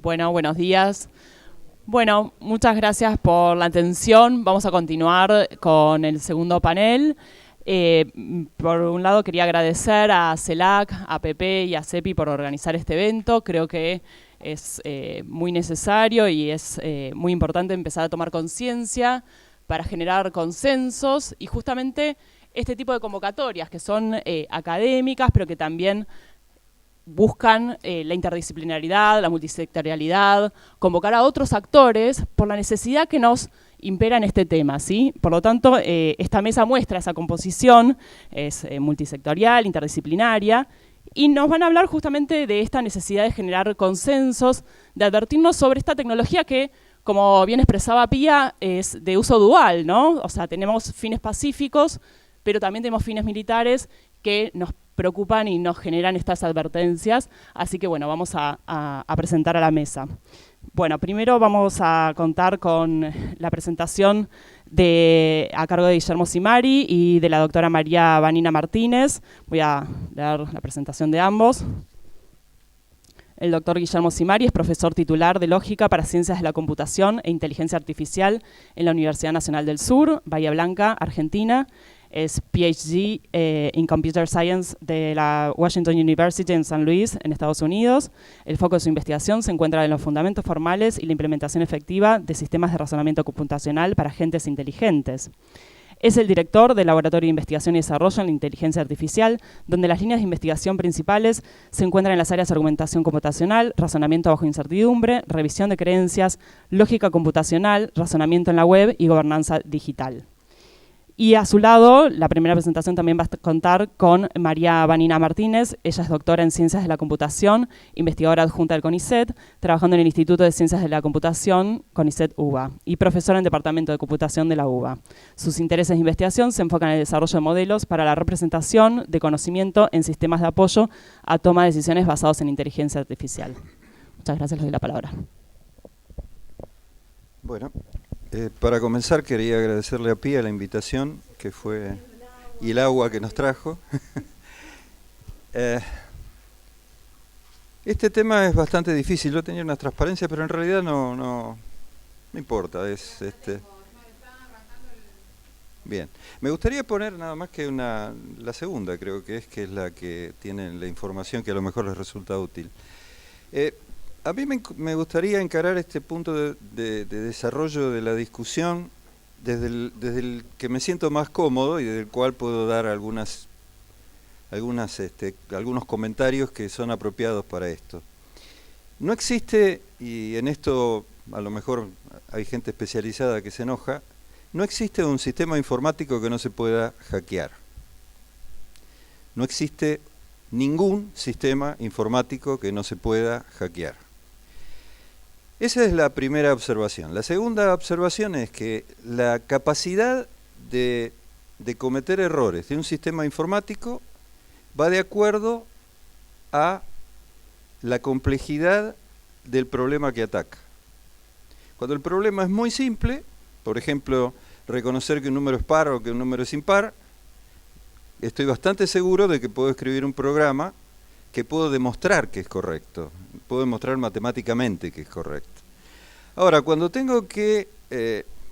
Bueno, buenos días. Bueno, muchas gracias por la atención. Vamos a continuar con el segundo panel. Por un lado quería agradecer a CELAC, a PP y a CEPI por organizar este evento. Creo que es muy necesario y es muy importante empezar a tomar conciencia para generar consensos y justamente este tipo de convocatorias que son académicas, pero que también buscan la interdisciplinaridad, la multisectorialidad, convocar a otros actores por la necesidad que nos impera en este tema, ¿sí? Por lo tanto, esta mesa muestra esa composición, es multisectorial, interdisciplinaria, y nos van a hablar justamente de esta necesidad de generar consensos, de advertirnos sobre esta tecnología que, como bien expresaba Pía, es de uso dual, ¿no? O sea, tenemos fines pacíficos, pero también tenemos fines militares que nos preocupan y nos generan estas advertencias. Así que bueno, vamos a presentar a la mesa. Bueno, primero vamos a contar con la presentación a cargo de Guillermo Cimari y de la doctora María Vanina Martínez. Voy a leer la presentación de ambos. El doctor Guillermo Cimari es profesor titular de Lógica para Ciencias de la Computación e Inteligencia Artificial en la Universidad Nacional del Sur, Bahía Blanca, Argentina. Es PhD en Computer Science de la Washington University en San Luis, en Estados Unidos. El foco de su investigación se encuentra en los fundamentos formales y la implementación efectiva de sistemas de razonamiento computacional para agentes inteligentes. Es el director del Laboratorio de Investigación y Desarrollo en la Inteligencia Artificial, donde las líneas de investigación principales se encuentran en las áreas de argumentación computacional, razonamiento bajo incertidumbre, revisión de creencias, lógica computacional, razonamiento en la web y gobernanza digital. Y a su lado, la primera presentación también va a contar con María Vanina Martínez. Ella es doctora en Ciencias de la Computación, investigadora adjunta del CONICET, trabajando en el Instituto de Ciencias de la Computación, CONICET-UBA, y profesora en el Departamento de Computación de la UBA. Sus intereses de investigación se enfocan en el desarrollo de modelos para la representación de conocimiento en sistemas de apoyo a toma de decisiones basados en inteligencia artificial. Muchas gracias, les doy la palabra. Bueno. Para comenzar quería agradecerle a Pía la invitación y el agua que nos trajo. Este tema es bastante difícil. Yo tenía una transparencia, pero en realidad no importa. Bien. Me gustaría poner nada más que la segunda, creo que es la que tiene la información que a lo mejor les resulta útil. A mí me gustaría encarar este punto de desarrollo de la discusión desde el que me siento más cómodo y desde el cual puedo dar algunos comentarios que son apropiados para esto. No existe, y en esto a lo mejor hay gente especializada que se enoja, no existe un sistema informático que no se pueda hackear. No existe ningún sistema informático que no se pueda hackear. Esa es la primera observación. La segunda observación es que la capacidad de cometer errores de un sistema informático va de acuerdo a la complejidad del problema que ataca. Cuando el problema es muy simple, por ejemplo, reconocer que un número es par o que un número es impar, estoy bastante seguro de que puedo escribir un programa que puedo demostrar que es correcto, puedo demostrar matemáticamente que es correcto. Ahora, cuando tengo que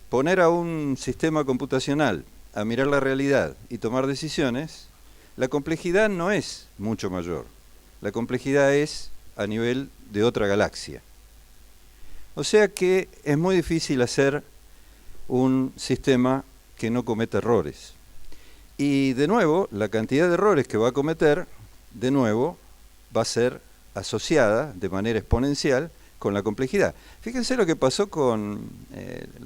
poner a un sistema computacional a mirar la realidad y tomar decisiones, la complejidad no es mucho mayor. La complejidad es a nivel de otra galaxia. O sea que es muy difícil hacer un sistema que no cometa errores. Y de nuevo, la cantidad de errores que va a cometer, de nuevo, va a ser asociada de manera exponencial con la complejidad. Fíjense lo que pasó con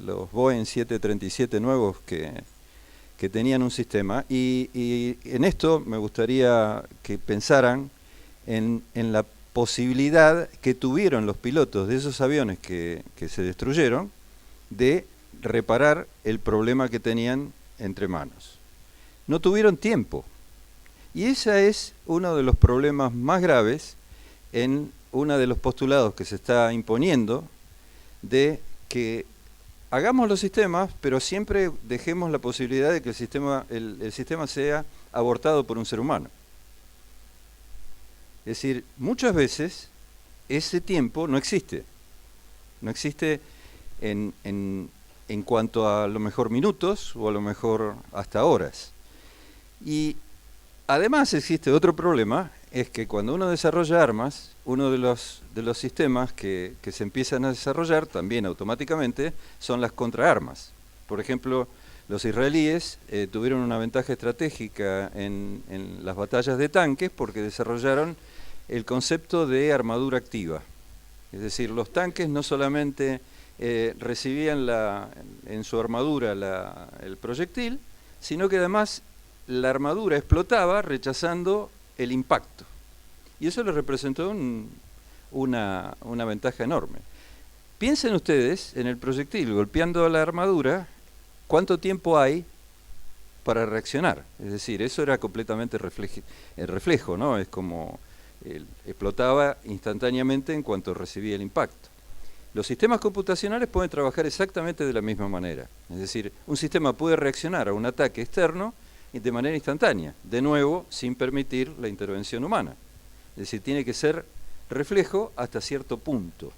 los Boeing 737 nuevos que tenían un sistema, y en esto me gustaría que pensaran en la posibilidad que tuvieron los pilotos de esos aviones que se destruyeron de reparar el problema que tenían entre manos. No tuvieron tiempo. Y ese es uno de los problemas más graves en uno de los postulados que se está imponiendo de que hagamos los sistemas, pero siempre dejemos la posibilidad de que el sistema sea abortado por un ser humano. Es decir, muchas veces ese tiempo no existe. No existe en cuanto a lo mejor minutos o a lo mejor hasta horas. Y además existe otro problema, es que cuando uno desarrolla armas, uno de los sistemas que se empiezan a desarrollar también automáticamente son las contraarmas. Por ejemplo, los israelíes tuvieron una ventaja estratégica en las batallas de tanques porque desarrollaron el concepto de armadura activa. Es decir, los tanques no solamente recibían en su armadura el proyectil, sino que además la armadura explotaba rechazando el impacto. Y eso les representó una ventaja enorme. Piensen ustedes en el proyectil golpeando la armadura, ¿cuánto tiempo hay para reaccionar? Es decir, eso era completamente el reflejo, ¿no? Es como explotaba instantáneamente en cuanto recibía el impacto. Los sistemas computacionales pueden trabajar exactamente de la misma manera. Es decir, un sistema puede reaccionar a un ataque externo de manera instantánea, de nuevo, sin permitir la intervención humana. Es decir, tiene que ser reflejo hasta cierto punto.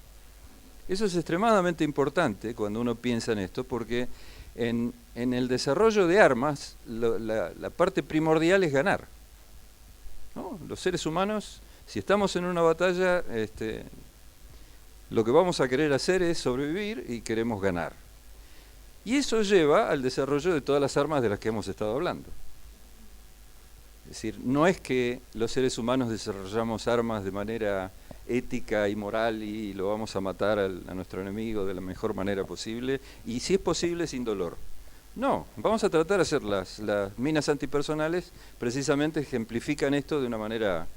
Eso es extremadamente importante cuando uno piensa en esto, porque en el desarrollo de armas, la parte primordial es ganar, ¿no? Los seres humanos, si estamos en una batalla, lo que vamos a querer hacer es sobrevivir y queremos ganar. Y eso lleva al desarrollo de todas las armas de las que hemos estado hablando. Es decir, no es que los seres humanos desarrollamos armas de manera ética y moral y lo vamos a matar a nuestro enemigo de la mejor manera posible y si es posible sin dolor. No, vamos a tratar de hacer las minas antipersonales, precisamente ejemplifican esto de una manera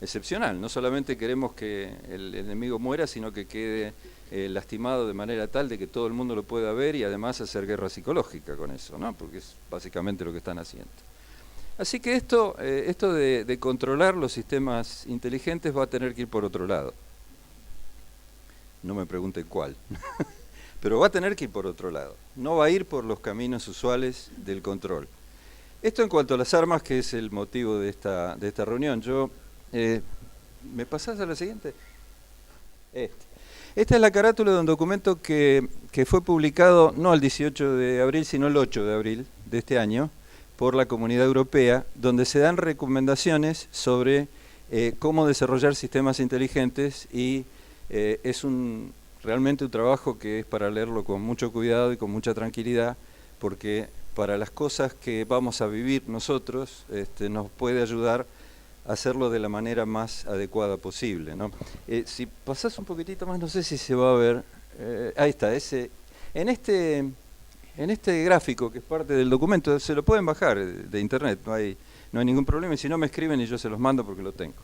excepcional. No solamente queremos que el enemigo muera, sino que quede lastimado de manera tal de que todo el mundo lo pueda ver y además hacer guerra psicológica con eso, ¿no? Porque es básicamente lo que están haciendo. Así que esto de controlar los sistemas inteligentes va a tener que ir por otro lado. No me pregunten cuál, pero va a tener que ir por otro lado. No va a ir por los caminos usuales del control. Esto en cuanto a las armas, que es el motivo de esta reunión. ¿Me pasás a la siguiente? Esta es la carátula de un documento que fue publicado no el 18 de abril, sino el 8 de abril de este año, por la Comunidad Europea, donde se dan recomendaciones sobre cómo desarrollar sistemas inteligentes y es realmente un trabajo que es para leerlo con mucho cuidado y con mucha tranquilidad, porque para las cosas que vamos a vivir nosotros nos puede ayudar a hacerlo de la manera más adecuada posible, ¿no? Si pasás un poquitito más, no sé si se va a ver, ahí está, en este gráfico, que es parte del documento, se lo pueden bajar de internet, no hay ningún problema, y si no me escriben y yo se los mando porque lo tengo.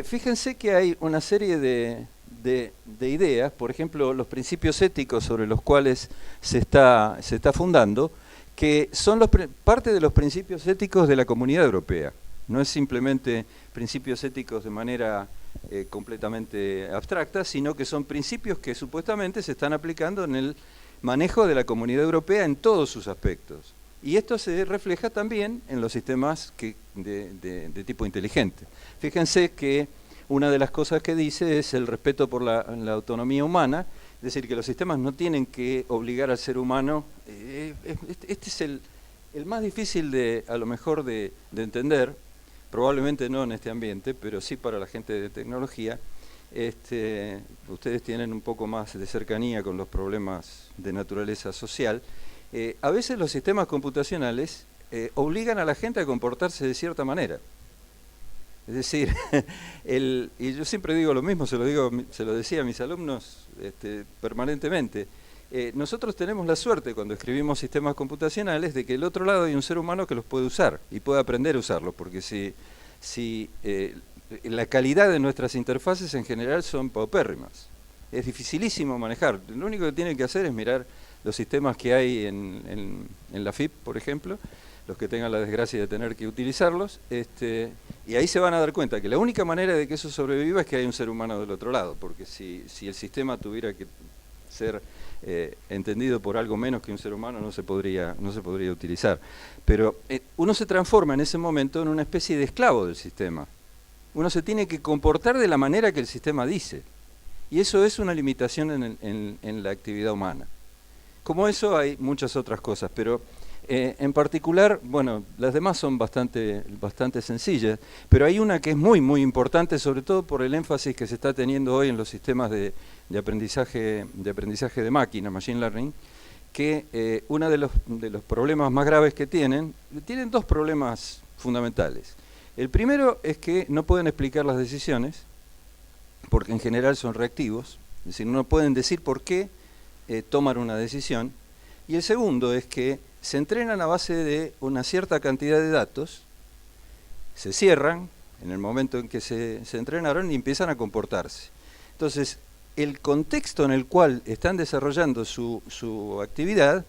Fíjense que hay una serie de ideas, por ejemplo, los principios éticos sobre los cuales se está fundando, que son parte de los principios éticos de la Comunidad Europea. No es simplemente principios éticos de manera completamente abstracta, sino que son principios que supuestamente se están aplicando en el manejo de la Comunidad Europea en todos sus aspectos. Y esto se refleja también en los sistemas de tipo inteligente. Fíjense que una de las cosas que dice es el respeto por la autonomía humana, es decir, que los sistemas no tienen que obligar al ser humano. Este es el más difícil a lo mejor de entender, probablemente no en este ambiente, pero sí para la gente de tecnología. Ustedes tienen un poco más de cercanía con los problemas de naturaleza social. A veces los sistemas computacionales obligan a la gente a comportarse de cierta manera. Es decir, y yo siempre digo lo mismo, se lo decía a mis alumnos permanentemente. Nosotros tenemos la suerte cuando escribimos sistemas computacionales de que del otro lado hay un ser humano que los puede usar y puede aprender a usarlos, porque si la calidad de nuestras interfaces en general son paupérrimas. Es dificilísimo manejar. Lo único que tienen que hacer es mirar los sistemas que hay en la FIP, por ejemplo, los que tengan la desgracia de tener que utilizarlos, y ahí se van a dar cuenta que la única manera de que eso sobreviva es que hay un ser humano del otro lado, porque si el sistema tuviera que ser entendido por algo menos que un ser humano, no se podría utilizar. Pero uno se transforma en ese momento en una especie de esclavo del sistema. Uno se tiene que comportar de la manera que el sistema dice. Y eso es una limitación en la actividad humana. Como eso hay muchas otras cosas, pero en particular, bueno, las demás son bastante sencillas, pero hay una que es muy, muy importante, sobre todo por el énfasis que se está teniendo hoy en los sistemas de aprendizaje de máquina, machine learning, que uno de los problemas más graves que tienen dos problemas fundamentales. El primero es que no pueden explicar las decisiones, porque en general son reactivos, es decir, no pueden decir por qué toman una decisión. Y el segundo es que se entrenan a base de una cierta cantidad de datos, se cierran en el momento en que se entrenaron y empiezan a comportarse. Entonces, el contexto en el cual están desarrollando su actividad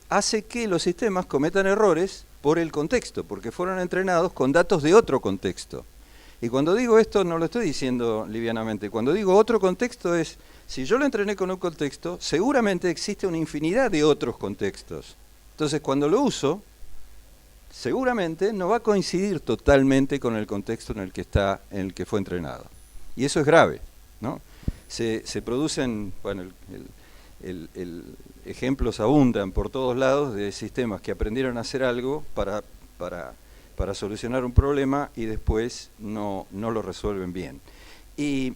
hace que los sistemas cometan errores por el contexto, porque fueron entrenados con datos de otro contexto. Y cuando digo esto no lo estoy diciendo livianamente, cuando digo otro contexto es, si yo lo entrené con un contexto, seguramente existe una infinidad de otros contextos. Entonces cuando lo uso, seguramente no va a coincidir totalmente con el contexto en el que fue entrenado. Y eso es grave, ¿no? Se producen, bueno, ejemplos abundan por todos lados de sistemas que aprendieron a hacer algo para solucionar un problema y después no lo resuelven bien. Y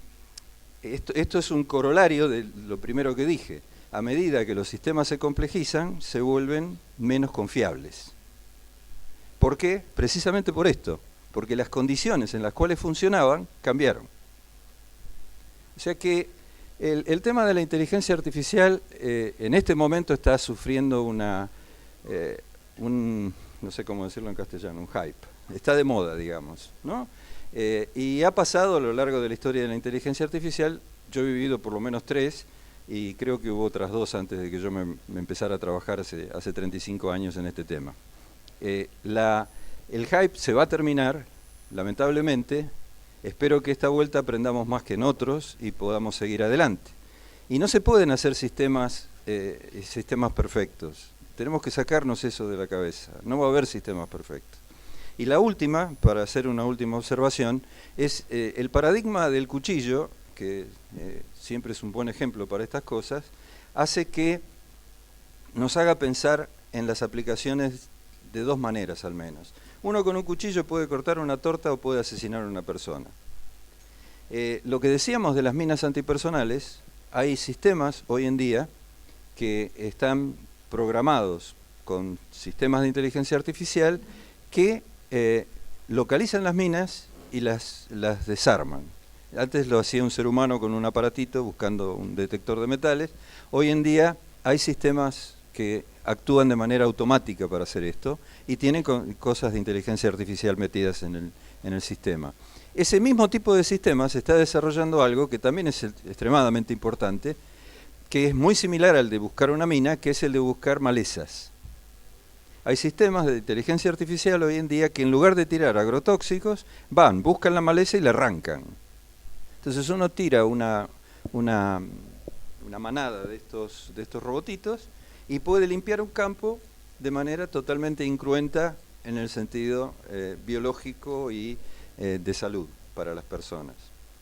esto es un corolario de lo primero que dije. A medida que los sistemas se complejizan, se vuelven menos confiables. ¿Por qué? Precisamente por esto, porque las condiciones en las cuales funcionaban cambiaron. O sea que el tema de la inteligencia artificial en este momento está sufriendo no sé cómo decirlo en castellano, un hype. Está de moda, digamos, ¿no? Y ha pasado a lo largo de la historia de la inteligencia artificial, yo he vivido por lo menos 3, y creo que hubo otras 2 antes de que yo me empezara a trabajar hace 35 años en este tema. El hype se va a terminar, lamentablemente. Espero que esta vuelta aprendamos más que en otros y podamos seguir adelante. Y no se pueden hacer sistemas perfectos. Tenemos que sacarnos eso de la cabeza. No va a haber sistemas perfectos. Y la última, para hacer una última observación, es el paradigma del cuchillo, que siempre es un buen ejemplo para estas cosas, hace que nos haga pensar en las aplicaciones de 2 maneras al menos. Uno con un cuchillo puede cortar una torta o puede asesinar a una persona. Lo que decíamos de las minas antipersonales, hay sistemas hoy en día que están programados con sistemas de inteligencia artificial que localizan las minas y las desarman. Antes lo hacía un ser humano con un aparatito buscando un detector de metales. Hoy en día hay sistemas que actúan de manera automática para hacer esto y tienen cosas de inteligencia artificial metidas en el sistema. Ese mismo tipo de sistema se está desarrollando algo que también es extremadamente importante, que es muy similar al de buscar una mina, que es el de buscar malezas. Hay sistemas de inteligencia artificial hoy en día que en lugar de tirar agrotóxicos, buscan la maleza y la arrancan. Entonces uno tira una manada de estos robotitos y puede limpiar un campo de manera totalmente incruenta en el sentido biológico y de salud para las personas.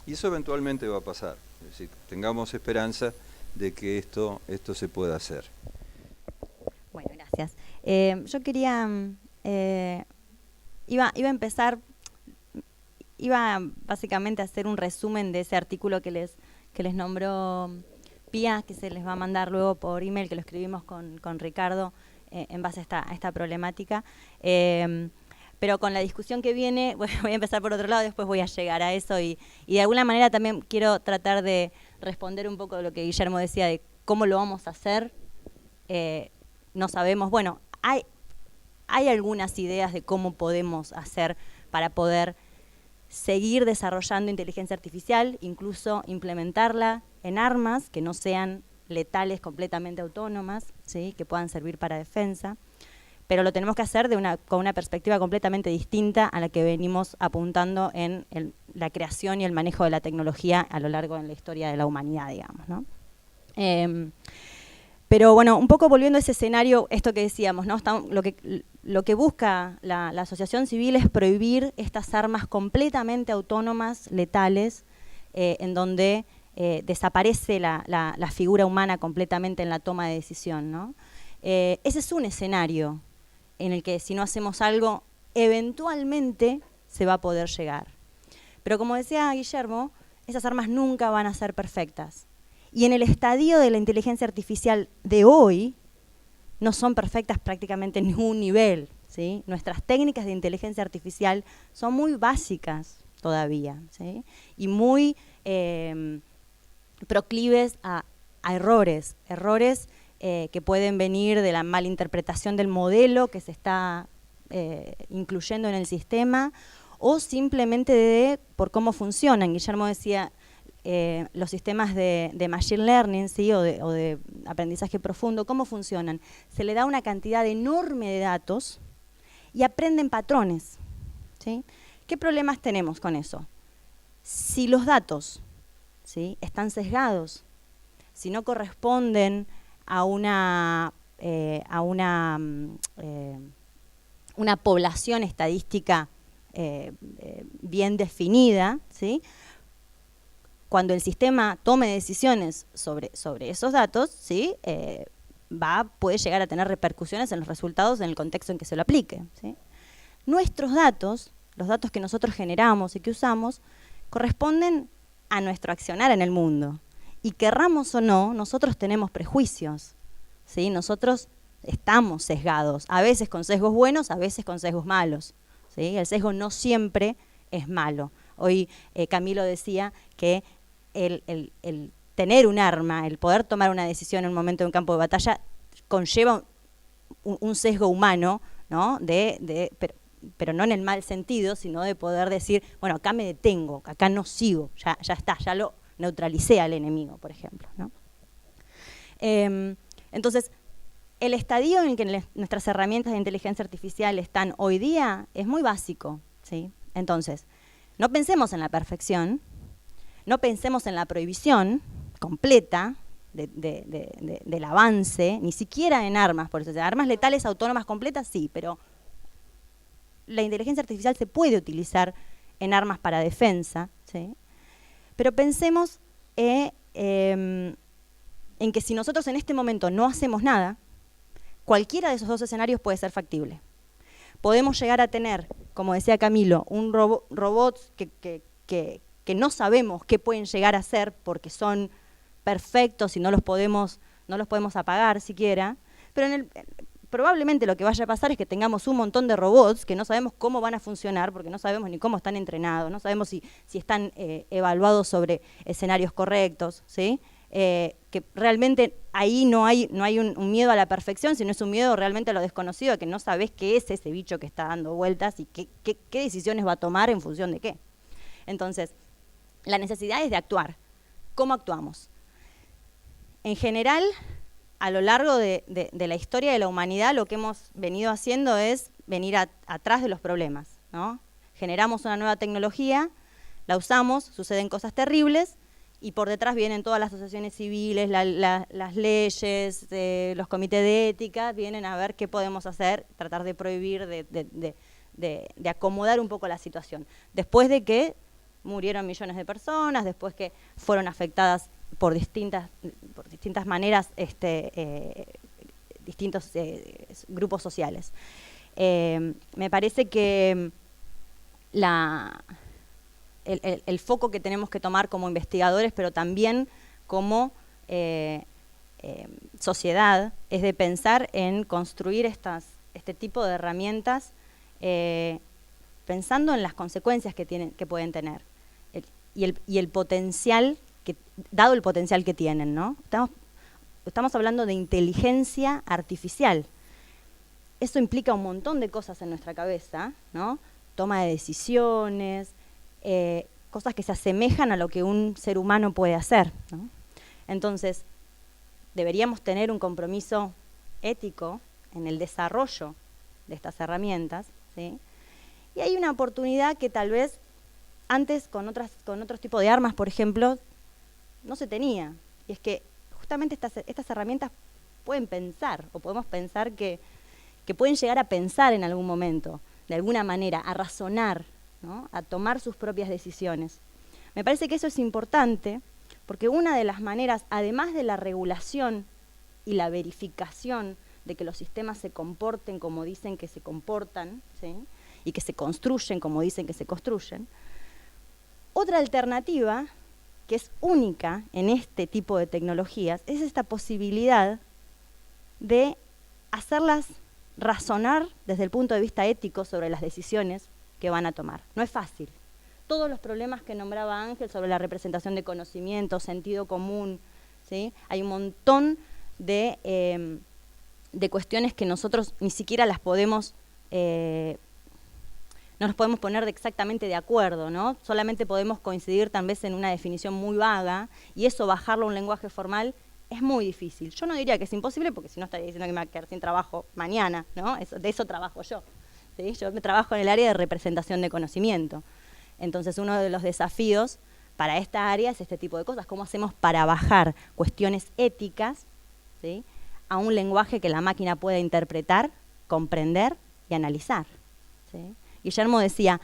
Y eso eventualmente va a pasar. Es decir, tengamos esperanza de que esto se pueda hacer. Bueno, gracias. Yo quería, iba a empezar, iba básicamente a hacer un resumen de ese artículo que les nombró Pía, que se les va a mandar luego por email, que lo escribimos con Ricardo en base a esta problemática. Pero con la discusión que viene, voy a empezar por otro lado, después voy a llegar a eso y de alguna manera también quiero tratar de responder un poco de lo que Guillermo decía de cómo lo vamos a hacer. No sabemos, bueno, hay algunas ideas de cómo podemos hacer para poder seguir desarrollando inteligencia artificial, incluso implementarla en armas que no sean letales, completamente autónomas, ¿sí? Que puedan servir para defensa, pero lo tenemos que hacer con una perspectiva completamente distinta a la que venimos apuntando en la creación y el manejo de la tecnología a lo largo de la historia de la humanidad, digamos, ¿no? Pero bueno, un poco volviendo a ese escenario, esto que decíamos, ¿no? Lo que busca la asociación civil es prohibir estas armas completamente autónomas, letales, en donde desaparece la figura humana completamente en la toma de decisión, ¿no? Ese es un escenario en el que si no hacemos algo, eventualmente se va a poder llegar. Pero como decía Guillermo, esas armas nunca van a ser perfectas. Y en el estadio de la inteligencia artificial de hoy, no son perfectas prácticamente en ningún nivel, ¿sí? Nuestras técnicas de inteligencia artificial son muy básicas todavía, ¿sí? Y muy proclives a errores que pueden venir de la malinterpretación del modelo que se está incluyendo en el sistema, o simplemente por cómo funcionan. Guillermo decía, los sistemas de machine learning, ¿sí? o de aprendizaje profundo, ¿cómo funcionan? Se le da una cantidad enorme de datos y aprenden patrones, ¿sí? ¿Qué problemas tenemos con eso? Si los datos, ¿sí? están sesgados, si no corresponden a una población estadística bien definida, ¿sí? Cuando el sistema tome decisiones sobre esos datos, ¿sí? Puede llegar a tener repercusiones en los resultados en el contexto en que se lo aplique, ¿sí? Nuestros datos, los datos que nosotros generamos y que usamos, corresponden a nuestro accionar en el mundo. Y querramos o no, nosotros tenemos prejuicios, ¿sí? Nosotros estamos sesgados, a veces con sesgos buenos, a veces con sesgos malos, ¿sí? El sesgo no siempre es malo. Hoy Camilo decía que el tener un arma, el poder tomar una decisión en un momento de un campo de batalla, conlleva un sesgo humano, ¿no? Pero no en el mal sentido, sino de poder decir, bueno, acá me detengo, acá no sigo, ya está, ya lo neutralicé al enemigo, por ejemplo, ¿no? Entonces, el estadio en el que nuestras herramientas de inteligencia artificial están hoy día es muy básico, ¿sí? Entonces, no pensemos en la perfección, no pensemos en la prohibición completa del avance, ni siquiera en armas, por eso, armas letales autónomas completas sí, pero la inteligencia artificial se puede utilizar en armas para defensa, ¿sí? Pero pensemos en que si nosotros en este momento no hacemos nada, cualquiera de esos dos escenarios puede ser factible. Podemos llegar a tener, como decía Camilo, robots que no sabemos qué pueden llegar a ser porque son perfectos y no los podemos apagar siquiera, pero probablemente lo que vaya a pasar es que tengamos un montón de robots que no sabemos cómo van a funcionar porque no sabemos ni cómo están entrenados, no sabemos si están evaluados sobre escenarios correctos, ¿sí? Que realmente ahí no hay un miedo a la perfección, sino es un miedo realmente a lo desconocido, a que no sabés qué es ese bicho que está dando vueltas y qué decisiones va a tomar en función de qué. Entonces, la necesidad es de actuar. ¿Cómo actuamos? En general, a lo largo de la historia de la humanidad, lo que hemos venido haciendo es venir atrás de los problemas, ¿no? Generamos una nueva tecnología, la usamos, suceden cosas terribles, y por detrás vienen todas las asociaciones civiles, las leyes, los comités de ética, vienen a ver qué podemos hacer, tratar de prohibir, de acomodar un poco la situación. Después de que murieron millones de personas, después que fueron afectadas por distintas maneras distintos grupos sociales. Me parece que el foco que tenemos que tomar como investigadores, pero también como sociedad, es de pensar en construir este tipo de herramientas pensando en las consecuencias que pueden tener y el potencial, dado el potencial que tienen, ¿no? Estamos hablando de inteligencia artificial. Eso implica un montón de cosas en nuestra cabeza, ¿no? Toma de decisiones, cosas que se asemejan a lo que un ser humano puede hacer, ¿no? Entonces, deberíamos tener un compromiso ético en el desarrollo de estas herramientas, ¿sí? Y hay una oportunidad que tal vez antes con otros tipos de armas, por ejemplo, no se tenía. Y es que justamente estas herramientas pueden pensar, o podemos pensar que pueden llegar a pensar en algún momento, de alguna manera, a razonar, ¿no? A tomar sus propias decisiones. Me parece que eso es importante Porque una de las maneras, además de la regulación y la verificación de que los sistemas se comporten como dicen que se comportan, ¿sí? Y que se construyen como dicen que se construyen, otra alternativa que es única en este tipo de tecnologías es esta posibilidad de hacerlas razonar desde el punto de vista ético sobre las decisiones que van a tomar. No es fácil. Todos los problemas que nombraba Ángel sobre la representación de conocimiento, sentido común, ¿sí? Hay un montón de cuestiones que nosotros ni siquiera las podemos, no nos podemos poner exactamente de acuerdo, ¿no? Solamente podemos coincidir tal vez en una definición muy vaga, y eso bajarlo a un lenguaje formal es muy difícil. Yo no diría que es imposible, porque si no estaría diciendo que me voy a quedar sin trabajo mañana, ¿no? De eso trabajo yo, ¿sí? Yo me trabajo en el área de representación de conocimiento. Entonces, uno de los desafíos para esta área es este tipo de cosas. ¿Cómo hacemos para bajar cuestiones éticas, ¿sí?, a un lenguaje que la máquina pueda interpretar, comprender y analizar, ¿sí? Guillermo decía,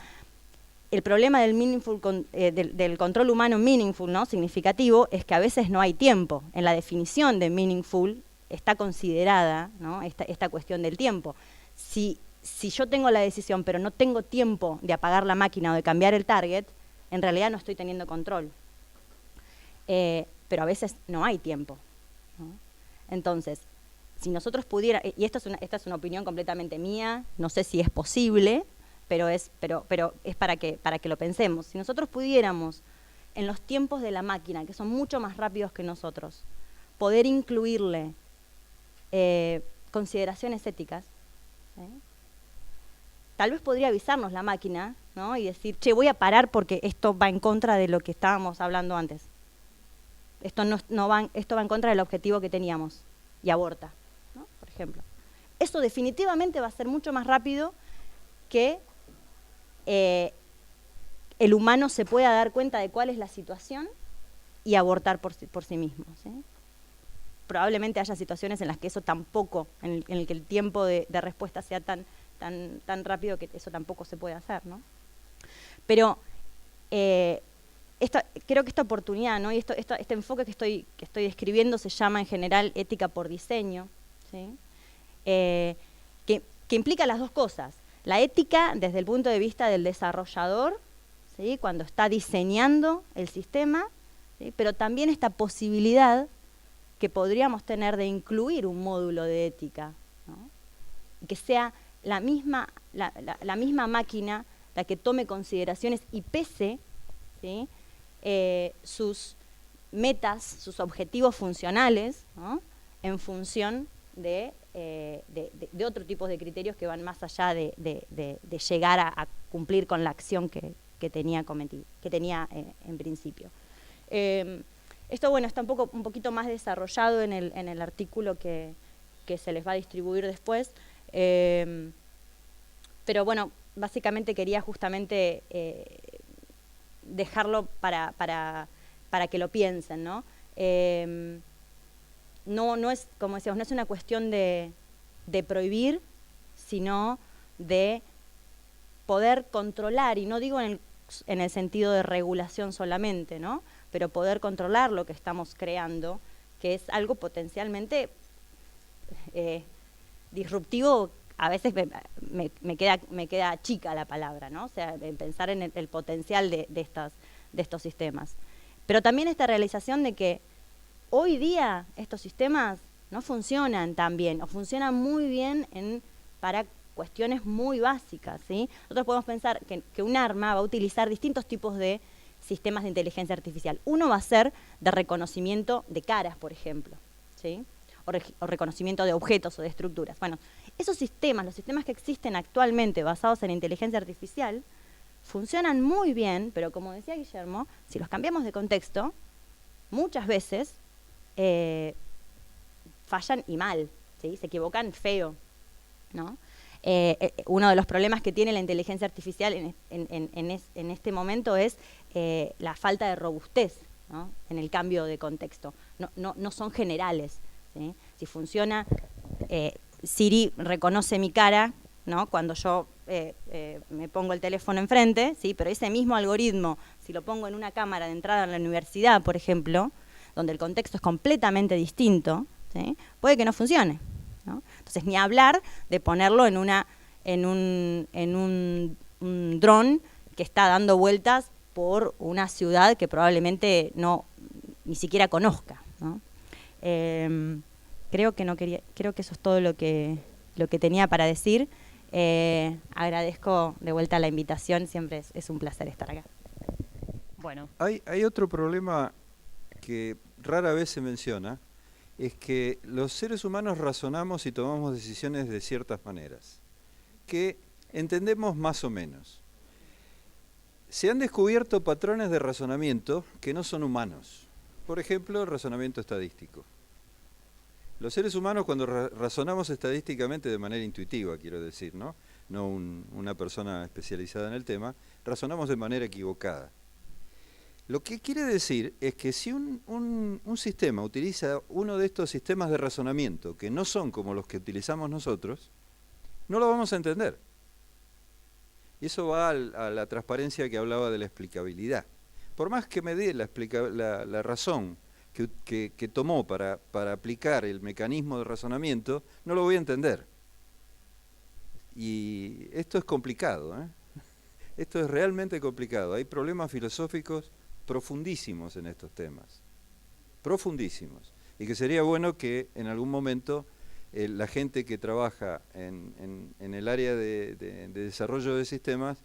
el problema del meaningful, del control humano meaningful, ¿no?, significativo, es que a veces no hay tiempo. En la definición de meaningful está considerada, ¿no?, esta cuestión del tiempo. Si yo tengo la decisión, pero no tengo tiempo de apagar la máquina o de cambiar el target, en realidad no estoy teniendo control. Pero a veces no hay tiempo, ¿no? Entonces, si nosotros pudiéramos, y esta es una opinión completamente mía, no sé si es posible, pero es para que lo pensemos. Si nosotros pudiéramos, en los tiempos de la máquina, que son mucho más rápidos que nosotros, poder incluirle consideraciones éticas, ¿sí?, tal vez podría avisarnos la máquina, ¿no?, y decir, che, voy a parar porque esto va en contra de lo que estábamos hablando antes. Esto va en contra del objetivo que teníamos, y aborta, ¿no?, por ejemplo. Eso definitivamente va a ser mucho más rápido que el humano se pueda dar cuenta de cuál es la situación y abortar por sí mismo, ¿sí? Probablemente haya situaciones en las que eso tampoco, en el que el tiempo de respuesta sea tan rápido que eso tampoco se puede hacer, ¿no? Pero creo que esta oportunidad, ¿no?, y este enfoque que estoy describiendo se llama en general ética por diseño, ¿sí?, que implica las dos cosas. La ética desde el punto de vista del desarrollador, ¿sí?, cuando está diseñando el sistema, ¿sí?, pero también esta posibilidad que podríamos tener de incluir un módulo de ética, ¿no?, y que sea la misma máquina la que tome consideraciones y pese, ¿sí?, sus metas, sus objetivos funcionales, ¿no?, en función de otro tipo de criterios que van más allá de llegar a cumplir con la acción que tenía en principio. Esto, bueno, está un poquito más desarrollado en el artículo que se les va a distribuir después, pero bueno, básicamente quería justamente dejarlo para que lo piensen, ¿no? No es, como decíamos, no es una cuestión de prohibir, sino de poder controlar, y no digo en el sentido de regulación solamente, ¿no?, pero poder controlar lo que estamos creando, que es algo potencialmente disruptivo. A veces me queda chica la palabra, ¿no?, o sea, pensar en el potencial de estos sistemas. Pero también esta realización de que hoy día estos sistemas no funcionan tan bien, o funcionan muy bien para cuestiones muy básicas, ¿sí? Nosotros podemos pensar que un arma va a utilizar distintos tipos de sistemas de inteligencia artificial. Uno va a ser de reconocimiento de caras, por ejemplo, ¿sí?, o reconocimiento de objetos o de estructuras. Bueno, esos sistemas, los sistemas que existen actualmente basados en inteligencia artificial, funcionan muy bien, pero como decía Guillermo, si los cambiamos de contexto, muchas veces fallan y mal, ¿sí?, se equivocan feo, ¿no? Uno de los problemas que tiene la inteligencia artificial en este momento es la falta de robustez, ¿no?, en el cambio de contexto. No son generales, ¿sí? Si funciona, Siri reconoce mi cara, ¿no?, cuando yo me pongo el teléfono enfrente, ¿sí? Pero ese mismo algoritmo, si lo pongo en una cámara de entrada en la universidad, por ejemplo, donde el contexto es completamente distinto, ¿sí? Puede que no funcione, ¿no? Entonces, ni hablar de ponerlo en un dron que está dando vueltas por una ciudad que probablemente ni siquiera conozca, ¿no? Creo que eso es todo lo que tenía para decir. Agradezco de vuelta la invitación, siempre es un placer estar acá. Bueno. Hay otro problema que rara vez se menciona, es que los seres humanos razonamos y tomamos decisiones de ciertas maneras, que entendemos más o menos. Se han descubierto patrones de razonamiento que no son humanos. Por ejemplo, el razonamiento estadístico. Los seres humanos, cuando razonamos estadísticamente de manera intuitiva, quiero decir, no una persona especializada en el tema, razonamos de manera equivocada. Lo que quiere decir es que si un sistema utiliza uno de estos sistemas de razonamiento que no son como los que utilizamos nosotros, no lo vamos a entender. Y eso va a la transparencia que hablaba de la explicabilidad. Por más que me dé la razón que tomó para aplicar el mecanismo de razonamiento, no lo voy a entender. Y esto es complicado, ¿eh? Esto es realmente complicado. Hay problemas filosóficos profundísimos en estos temas. Profundísimos. Y que sería bueno que en algún momento la gente que trabaja en el área de desarrollo de sistemas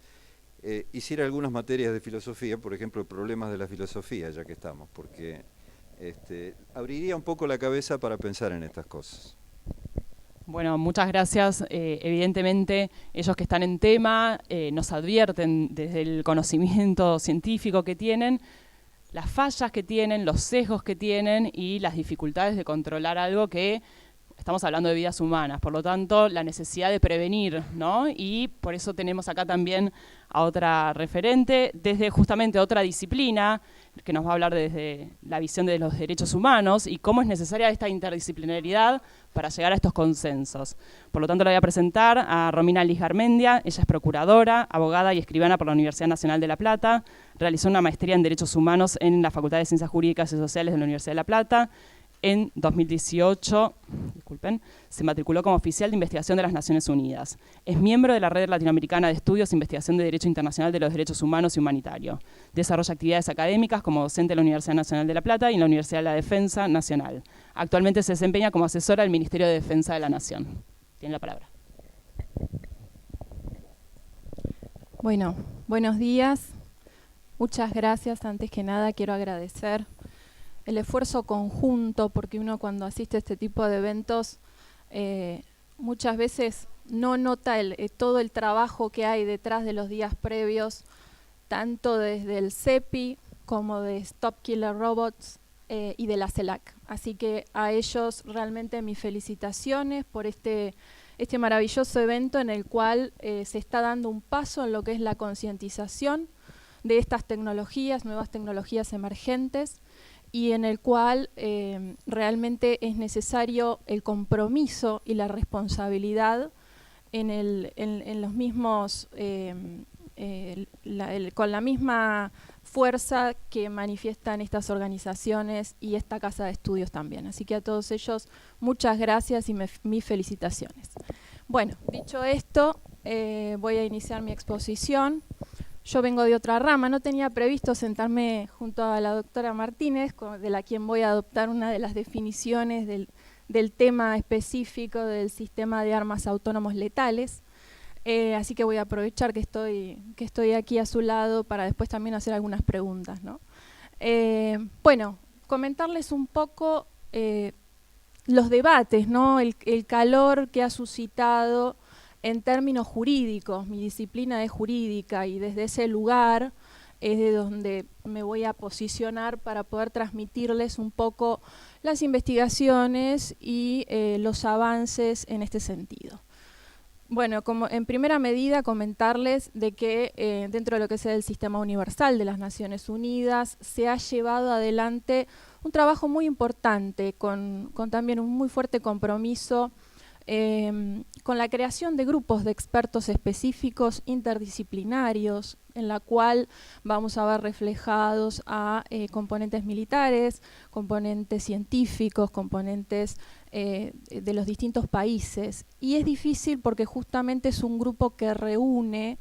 hiciera algunas materias de filosofía, por ejemplo, problemas de la filosofía, ya que estamos, porque abriría un poco la cabeza para pensar en estas cosas. Bueno, muchas gracias. Evidentemente, ellos que están en tema nos advierten desde el conocimiento científico que tienen, las fallas que tienen, los sesgos que tienen y las dificultades de controlar algo que estamos hablando de vidas humanas. Por lo tanto, la necesidad de prevenir, ¿no? Y por eso tenemos acá también a otra referente, desde justamente otra disciplina, que nos va a hablar desde la visión de los derechos humanos y cómo es necesaria esta interdisciplinaridad para llegar a estos consensos. Por lo tanto, le voy a presentar a Romina Liz Garmendia. Ella es procuradora, abogada y escribana por la Universidad Nacional de La Plata. Realizó una maestría en Derechos Humanos en la Facultad de Ciencias Jurídicas y Sociales de la Universidad de La Plata. En 2018, se matriculó como oficial de investigación de las Naciones Unidas. Es miembro de la Red Latinoamericana de Estudios e Investigación de Derecho Internacional de los Derechos Humanos y Humanitario. Desarrolla actividades académicas como docente en la Universidad Nacional de La Plata y en la Universidad de la Defensa Nacional. Actualmente se desempeña como asesora del Ministerio de Defensa de la Nación. Tiene la palabra. Bueno, buenos días. Muchas gracias. Antes que nada quiero agradecer el esfuerzo conjunto, porque uno cuando asiste a este tipo de eventos muchas veces no nota todo el trabajo que hay detrás de los días previos, tanto desde el CEPI como de Stop Killer Robots y de la CELAC. Así que a ellos realmente mis felicitaciones por este maravilloso evento en el cual se está dando un paso en lo que es la concientización de estas tecnologías, nuevas tecnologías emergentes, y en el cual realmente es necesario el compromiso y la responsabilidad en los mismos, con la misma fuerza que manifiestan estas organizaciones y esta casa de estudios también. Así que a todos ellos muchas gracias y mis felicitaciones. Bueno, dicho esto, voy a iniciar mi exposición. Yo vengo de otra rama, no tenía previsto sentarme junto a la doctora Martínez, de la quien voy a adoptar una de las definiciones del tema específico del sistema de armas autónomos letales. Así que voy a aprovechar que estoy aquí a su lado para después también hacer algunas preguntas, ¿no? Bueno, comentarles un poco los debates, ¿no? El calor que ha suscitado en términos jurídicos. Mi disciplina es jurídica y desde ese lugar es de donde me voy a posicionar para poder transmitirles un poco las investigaciones y los avances en este sentido. Bueno, como en primera medida comentarles de que dentro de lo que es el Sistema Universal de las Naciones Unidas se ha llevado adelante un trabajo muy importante con también un muy fuerte compromiso con la creación de grupos de expertos específicos interdisciplinarios, en la cual vamos a ver reflejados a componentes militares, componentes científicos, componentes de los distintos países. Y es difícil porque justamente es un grupo que reúne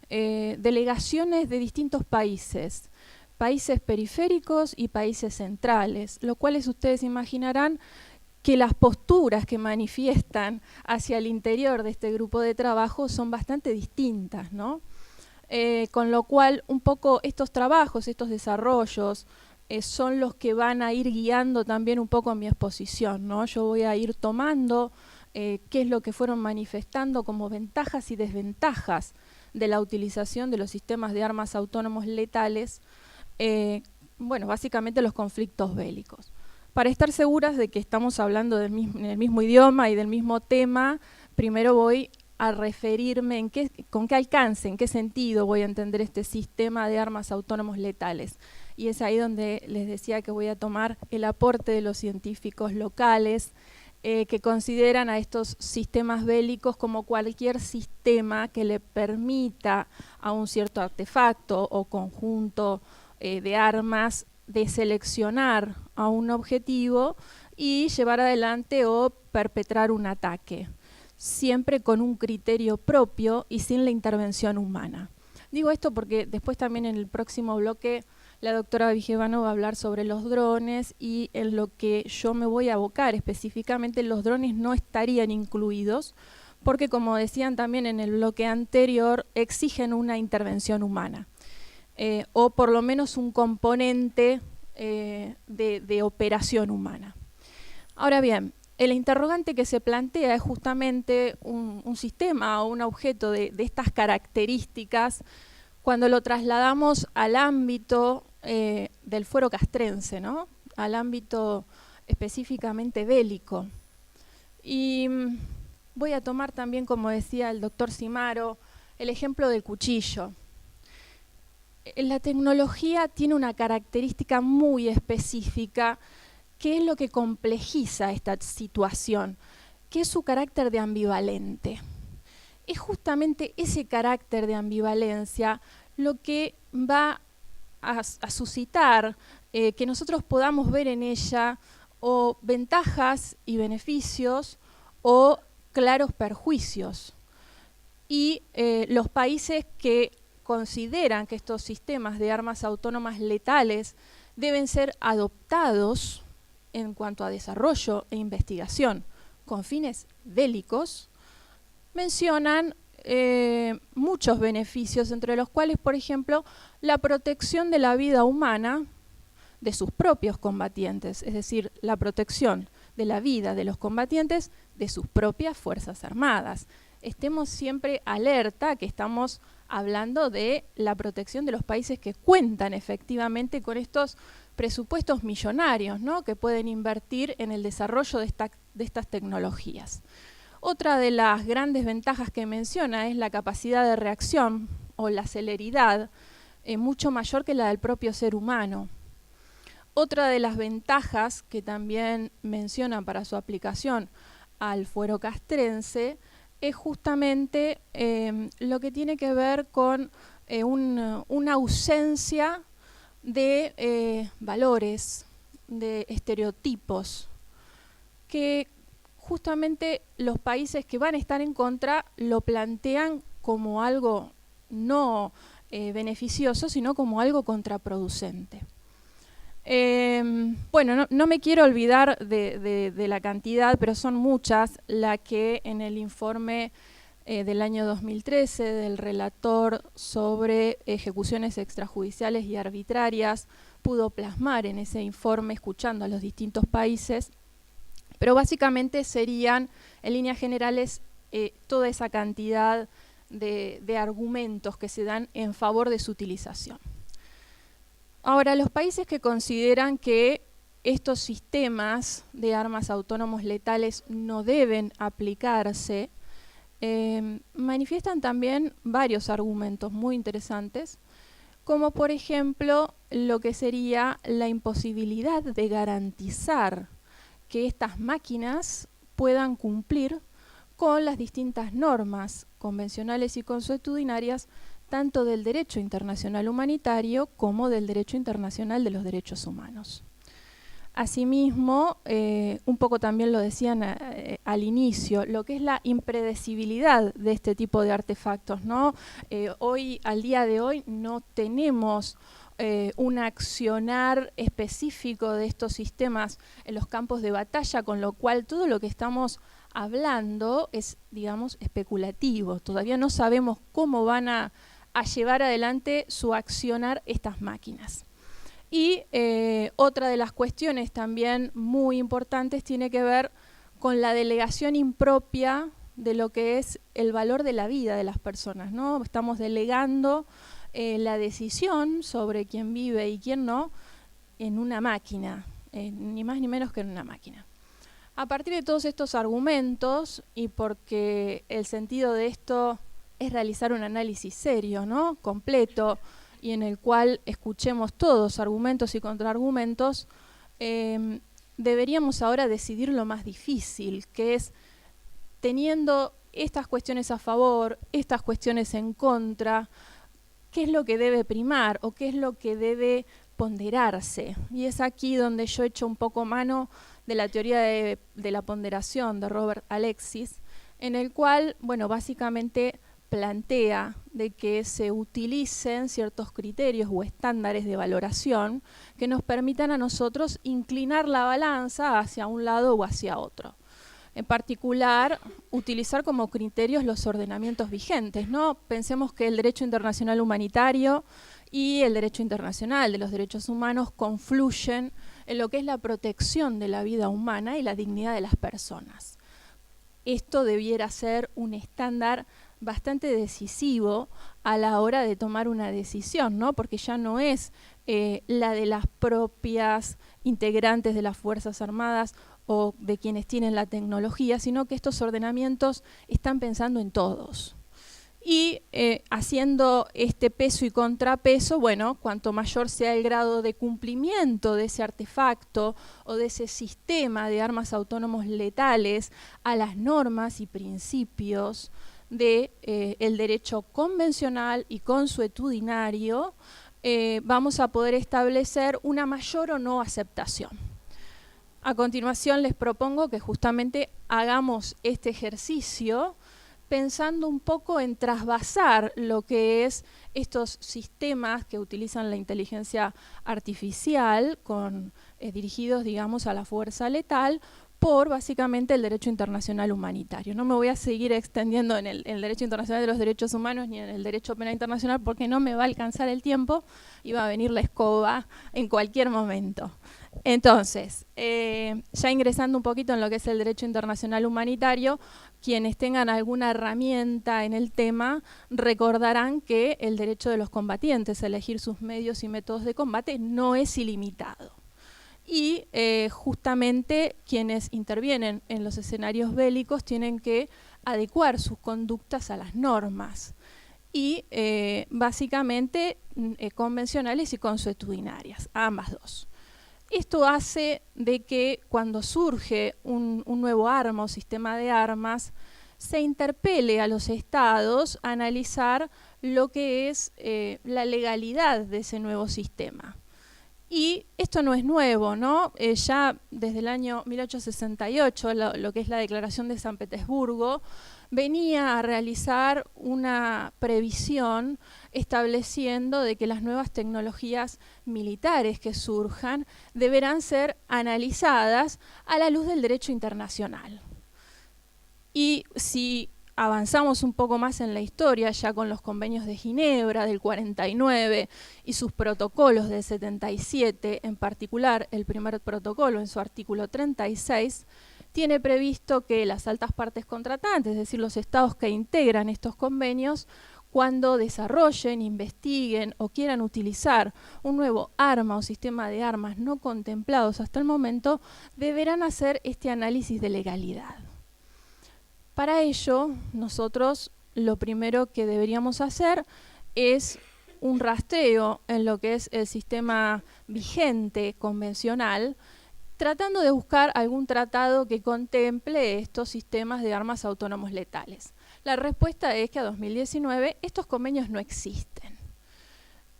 delegaciones de distintos países, países periféricos y países centrales, lo cual ustedes imaginarán que las posturas que manifiestan hacia el interior de este grupo de trabajo son bastante distintas, ¿no? Con lo cual, un poco estos trabajos, estos desarrollos, son los que van a ir guiando también un poco mi exposición, ¿no? Yo voy a ir tomando qué es lo que fueron manifestando como ventajas y desventajas de la utilización de los sistemas de armas autónomos letales, bueno, básicamente los conflictos bélicos. Para estar seguras de que estamos hablando del mismo idioma y del mismo tema, primero voy a referirme con qué alcance, en qué sentido voy a entender este sistema de armas autónomos letales. Y es ahí donde les decía que voy a tomar el aporte de los científicos locales que consideran a estos sistemas bélicos como cualquier sistema que le permita a un cierto artefacto o conjunto de armas de seleccionar a un objetivo y llevar adelante o perpetrar un ataque, siempre con un criterio propio y sin la intervención humana. Digo esto porque después también en el próximo bloque la doctora Vigevano va a hablar sobre los drones, y en lo que yo me voy a abocar específicamente, los drones no estarían incluidos porque, como decían también en el bloque anterior, exigen una intervención humana. O por lo menos un componente de operación humana. Ahora bien, el interrogante que se plantea es justamente un sistema o un objeto de estas características cuando lo trasladamos al ámbito del fuero castrense, ¿no? Al ámbito específicamente bélico. Y voy a tomar también, como decía el doctor Cimaro, el ejemplo del cuchillo. La tecnología tiene una característica muy específica, que es lo que complejiza esta situación, que es su carácter de ambivalente. Es justamente ese carácter de ambivalencia lo que va a suscitar que nosotros podamos ver en ella o ventajas y beneficios o claros perjuicios. Y los países que consideran que estos sistemas de armas autónomas letales deben ser adoptados en cuanto a desarrollo e investigación con fines bélicos, mencionan muchos beneficios, entre los cuales, por ejemplo, la protección de la vida humana de sus propios combatientes, es decir, la protección de la vida de los combatientes de sus propias Fuerzas Armadas. Estemos siempre alerta que estamos hablando de la protección de los países que cuentan efectivamente con estos presupuestos millonarios, ¿no?, que pueden invertir en el desarrollo de estas tecnologías. Otra de las grandes ventajas que menciona es la capacidad de reacción o la celeridad, mucho mayor que la del propio ser humano. Otra de las ventajas que también menciona para su aplicación al fuero castrense es justamente lo que tiene que ver con una ausencia de valores, de estereotipos, que justamente los países que van a estar en contra lo plantean como algo no beneficioso, sino como algo contraproducente. Bueno, no me quiero olvidar de la cantidad, pero son muchas las que en el informe del año 2013 del relator sobre ejecuciones extrajudiciales y arbitrarias pudo plasmar en ese informe, escuchando a los distintos países, pero básicamente serían, en líneas generales, toda esa cantidad de argumentos que se dan en favor de su utilización. Ahora, los países que consideran que estos sistemas de armas autónomos letales no deben aplicarse, manifiestan también varios argumentos muy interesantes, como por ejemplo lo que sería la imposibilidad de garantizar que estas máquinas puedan cumplir con las distintas normas convencionales y consuetudinarias, tanto del derecho internacional humanitario como del derecho internacional de los derechos humanos. Asimismo, un poco también lo decían al inicio, lo que es la impredecibilidad de este tipo de artefactos, ¿no? Al día de hoy, no tenemos un accionar específico de estos sistemas en los campos de batalla, con lo cual todo lo que estamos hablando es, digamos, especulativo. Todavía no sabemos cómo van a llevar adelante su accionar estas máquinas. Y otra de las cuestiones también muy importantes tiene que ver con la delegación impropia de lo que es el valor de la vida de las personas, ¿no? Estamos delegando la decisión sobre quién vive y quién no en una máquina, ni más ni menos que en una máquina. A partir de todos estos argumentos, y porque el sentido de esto es realizar un análisis serio, ¿no? Completo, y en el cual escuchemos todos argumentos y contraargumentos, deberíamos ahora decidir lo más difícil, que es, teniendo estas cuestiones a favor, estas cuestiones en contra, qué es lo que debe primar o qué es lo que debe ponderarse. Y es aquí donde yo echo un poco mano de la teoría de la ponderación de Robert Alexis, en el cual, bueno, básicamente plantea de que se utilicen ciertos criterios o estándares de valoración que nos permitan a nosotros inclinar la balanza hacia un lado o hacia otro. En particular, utilizar como criterios los ordenamientos vigentes, ¿no? Pensemos que el derecho internacional humanitario y el derecho internacional de los derechos humanos confluyen en lo que es la protección de la vida humana y la dignidad de las personas. Esto debiera ser un estándar bastante decisivo a la hora de tomar una decisión, ¿no? Porque ya no es la de las propias integrantes de las Fuerzas Armadas o de quienes tienen la tecnología, sino que estos ordenamientos están pensando en todos. Y haciendo este peso y contrapeso, bueno, cuanto mayor sea el grado de cumplimiento de ese artefacto o de ese sistema de armas autónomos letales a las normas y principios de el derecho convencional y consuetudinario, vamos a poder establecer una mayor o no aceptación. A continuación les propongo que justamente hagamos este ejercicio pensando un poco en trasvasar lo que es estos sistemas que utilizan la inteligencia artificial dirigidos, digamos, a la fuerza letal, por básicamente el derecho internacional humanitario. No me voy a seguir extendiendo en el derecho internacional de los derechos humanos ni en el derecho penal internacional porque no me va a alcanzar el tiempo y va a venir la escoba en cualquier momento. Entonces, ya ingresando un poquito en lo que es el derecho internacional humanitario, quienes tengan alguna herramienta en el tema recordarán que el derecho de los combatientes a elegir sus medios y métodos de combate no es ilimitado. Y justamente quienes intervienen en los escenarios bélicos tienen que adecuar sus conductas a las normas y básicamente convencionales y consuetudinarias, ambas dos. Esto hace de que cuando surge un nuevo arma o sistema de armas, se interpele a los estados a analizar lo que es la legalidad de ese nuevo sistema. Y esto no es nuevo, ¿no? Ya desde el año 1868, lo que es la Declaración de San Petersburgo, venía a realizar una previsión estableciendo de que las nuevas tecnologías militares que surjan deberán ser analizadas a la luz del derecho internacional. Y si avanzamos un poco más en la historia, ya con los convenios de Ginebra del 49 y sus protocolos del 77, en particular el primer protocolo en su artículo 36, tiene previsto que las altas partes contratantes, es decir, los estados que integran estos convenios, cuando desarrollen, investiguen o quieran utilizar un nuevo arma o sistema de armas no contemplados hasta el momento, deberán hacer este análisis de legalidad. Para ello, nosotros lo primero que deberíamos hacer es un rastreo en lo que es el sistema vigente convencional, tratando de buscar algún tratado que contemple estos sistemas de armas autónomos letales. La respuesta es que a 2019 estos convenios no existen.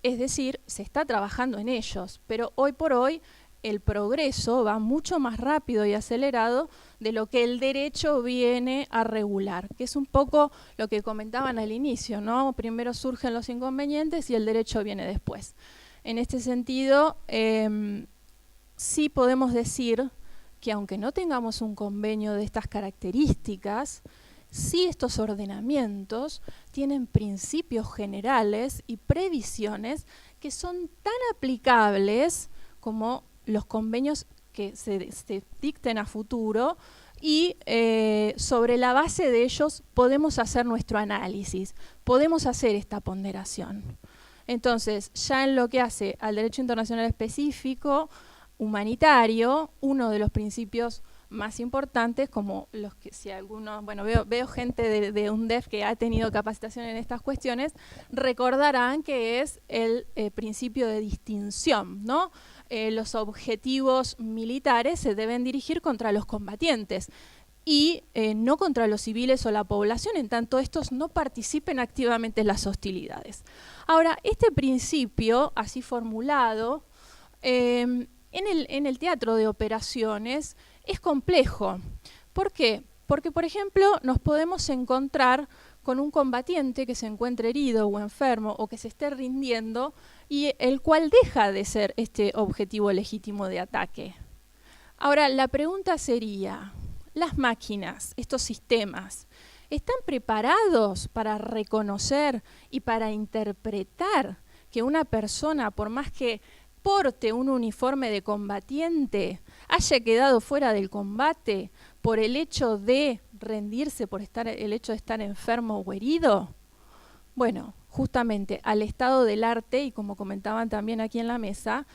Es decir, se está trabajando en ellos, pero hoy por hoy el progreso va mucho más rápido y acelerado de lo que el derecho viene a regular, que es un poco lo que comentaban al inicio, ¿no? Primero surgen los inconvenientes y el derecho viene después. En este sentido, sí podemos decir que aunque no tengamos un convenio de estas características, sí estos ordenamientos tienen principios generales y previsiones que son tan aplicables como los convenios que se dicten a futuro y sobre la base de ellos podemos hacer nuestro análisis, podemos hacer esta ponderación. Entonces, ya en lo que hace al derecho internacional específico, humanitario, uno de los principios más importantes, como los que si alguno, bueno, veo gente de UNDEF que ha tenido capacitación en estas cuestiones, recordarán que es el principio de distinción, ¿no? Los objetivos militares se deben dirigir contra los combatientes y no contra los civiles o la población, en tanto estos no participen activamente en las hostilidades. Ahora, este principio, así formulado, en el teatro de operaciones es complejo. ¿Por qué? Porque, por ejemplo, nos podemos encontrar con un combatiente que se encuentre herido o enfermo o que se esté rindiendo y el cual deja de ser este objetivo legítimo de ataque. Ahora, la pregunta sería, ¿las máquinas, estos sistemas, están preparados para reconocer y para interpretar que una persona, por más que porte un uniforme de combatiente, haya quedado fuera del combate por el hecho de rendirse, por el hecho de estar enfermo o herido? Bueno, justamente al estado del arte, y como comentaban también aquí en la mesa,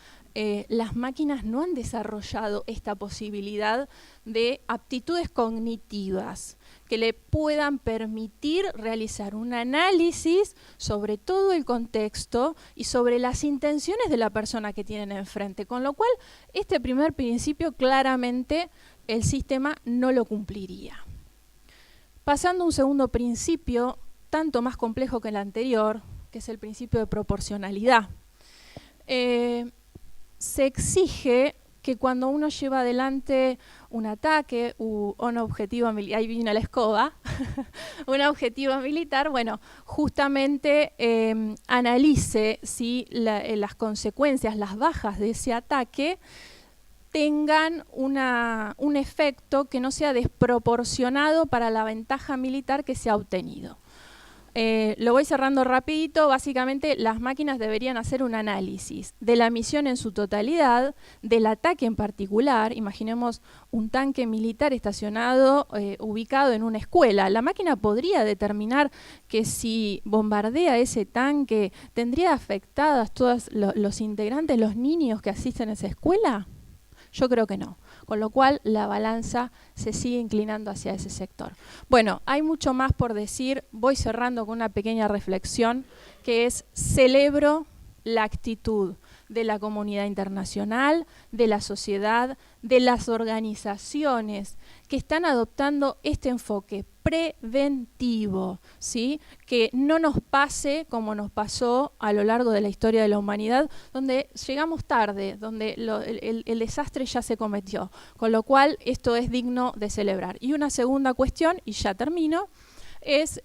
las máquinas no han desarrollado esta posibilidad de aptitudes cognitivas que le puedan permitir realizar un análisis sobre todo el contexto y sobre las intenciones de la persona que tienen enfrente, con lo cual este primer principio claramente el sistema no lo cumpliría. Pasando a un segundo principio, tanto más complejo que el anterior, que es el principio de proporcionalidad. Se exige que cuando uno lleva adelante un ataque o un objetivo militar, ahí viene la escoba, un objetivo militar, bueno, justamente analice si las consecuencias, las bajas de ese ataque tengan un efecto que no sea desproporcionado para la ventaja militar que se ha obtenido. Lo voy cerrando rapidito. Básicamente las máquinas deberían hacer un análisis de la misión en su totalidad, del ataque en particular. Imaginemos un tanque militar estacionado, ubicado en una escuela. La máquina podría determinar que si bombardea ese tanque, ¿tendría afectadas todos los integrantes, los niños que asisten a esa escuela? Yo creo que no. Con lo cual la balanza se sigue inclinando hacia ese sector. Bueno, hay mucho más por decir. Voy cerrando con una pequeña reflexión que es: celebro la actitud de la comunidad internacional, de la sociedad, de las organizaciones que están adoptando este enfoque preventivo, ¿sí? Que no nos pase como nos pasó a lo largo de la historia de la humanidad, donde llegamos tarde, donde el desastre ya se cometió, con lo cual esto es digno de celebrar. Y una segunda cuestión, y ya termino, es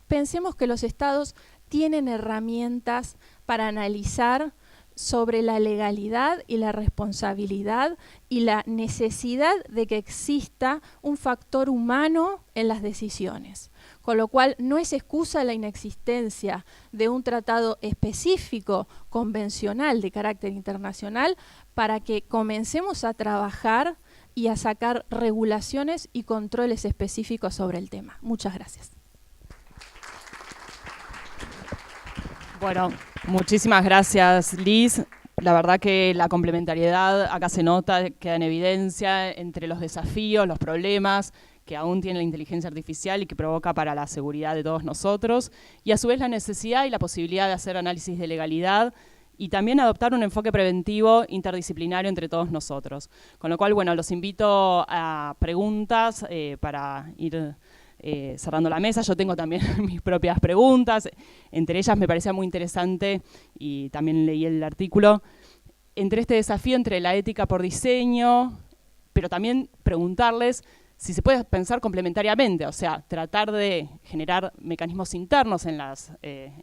pensemos que los estados tienen herramientas para analizar sobre la legalidad y la responsabilidad y la necesidad de que exista un factor humano en las decisiones. Con lo cual no es excusa la inexistencia de un tratado específico, convencional de carácter internacional, para que comencemos a trabajar y a sacar regulaciones y controles específicos sobre el tema. Muchas gracias. Bueno, muchísimas gracias, Liz. La verdad que la complementariedad acá se nota, queda en evidencia entre los desafíos, los problemas que aún tiene la inteligencia artificial y que provoca para la seguridad de todos nosotros, y a su vez la necesidad y la posibilidad de hacer análisis de legalidad y también adoptar un enfoque preventivo interdisciplinario entre todos nosotros. Con lo cual, bueno, los invito a preguntas para ir cerrando la mesa. Yo tengo también mis propias preguntas, entre ellas me parecía muy interesante, y también leí el artículo, entre este desafío entre la ética por diseño, pero también preguntarles si se puede pensar complementariamente, o sea, tratar de generar mecanismos internos en la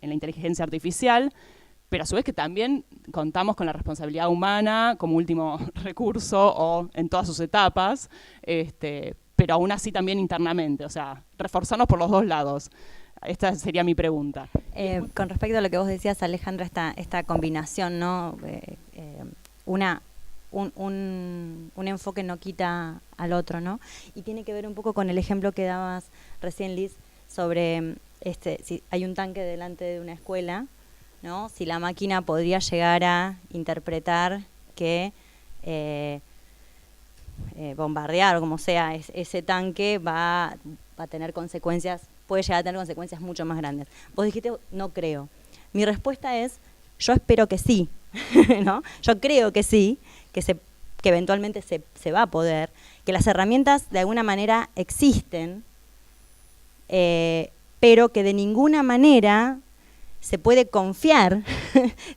inteligencia artificial, pero a su vez que también contamos con la responsabilidad humana como último recurso o en todas sus etapas, pero aún así también internamente, o sea, reforzarnos por los dos lados. Esta sería mi pregunta. Con respecto a lo que vos decías, Alejandra, esta combinación, ¿no? Un enfoque no quita al otro, ¿no? Y tiene que ver un poco con el ejemplo que dabas recién, Liz, sobre si hay un tanque delante de una escuela, ¿no? Si la máquina podría llegar a interpretar que bombardear o como sea ese tanque va a tener consecuencias, puede llegar a tener consecuencias mucho más grandes. Vos dijiste, no creo. Mi respuesta es, yo espero que sí, ¿no? Yo creo que sí, que eventualmente se va a poder, que las herramientas de alguna manera existen, pero que de ninguna manera se puede confiar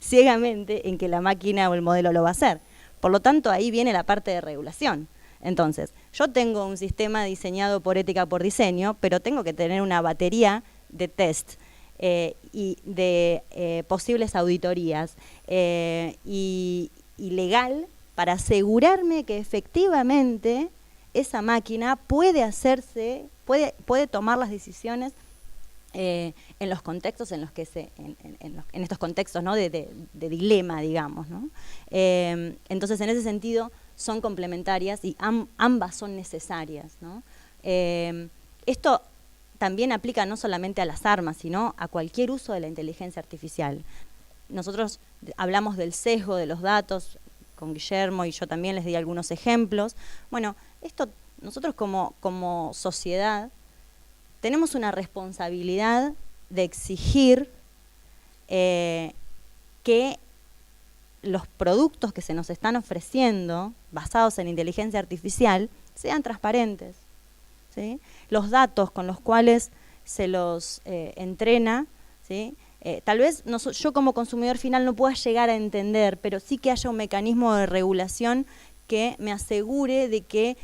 ciegamente en que la máquina o el modelo lo va a hacer. Por lo tanto, ahí viene la parte de regulación. Entonces, yo tengo un sistema diseñado por ética por diseño, pero tengo que tener una batería de test y de posibles auditorías y legal para asegurarme que efectivamente esa máquina puede hacerse, puede tomar las decisiones en los contextos en los que en estos contextos, ¿no? de dilema, digamos, ¿no? Entonces, en ese sentido, son complementarias y ambas son necesarias, ¿no? Esto también aplica no solamente a las armas, sino a cualquier uso de la inteligencia artificial. Nosotros hablamos del sesgo de los datos con Guillermo, y yo también les di algunos ejemplos. Bueno, esto nosotros como sociedad tenemos una responsabilidad de exigir que los productos que se nos están ofreciendo, basados en inteligencia artificial, sean transparentes, ¿sí? Los datos con los cuales se los entrena, ¿sí? Tal vez yo como consumidor final no pueda llegar a entender, pero sí que haya un mecanismo de regulación que me asegure de que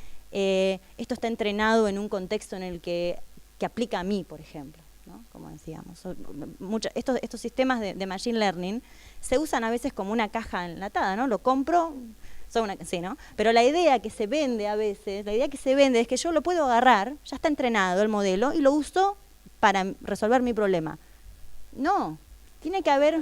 esto está entrenado en un contexto en el que aplica a mí, por ejemplo, ¿no? Como decíamos. Estos sistemas de machine learning se usan a veces como una caja enlatada, ¿no? Lo compro, sí, ¿no? Pero la idea que se vende a veces, es que yo lo puedo agarrar, ya está entrenado el modelo, y lo uso para resolver mi problema. No, tiene que haber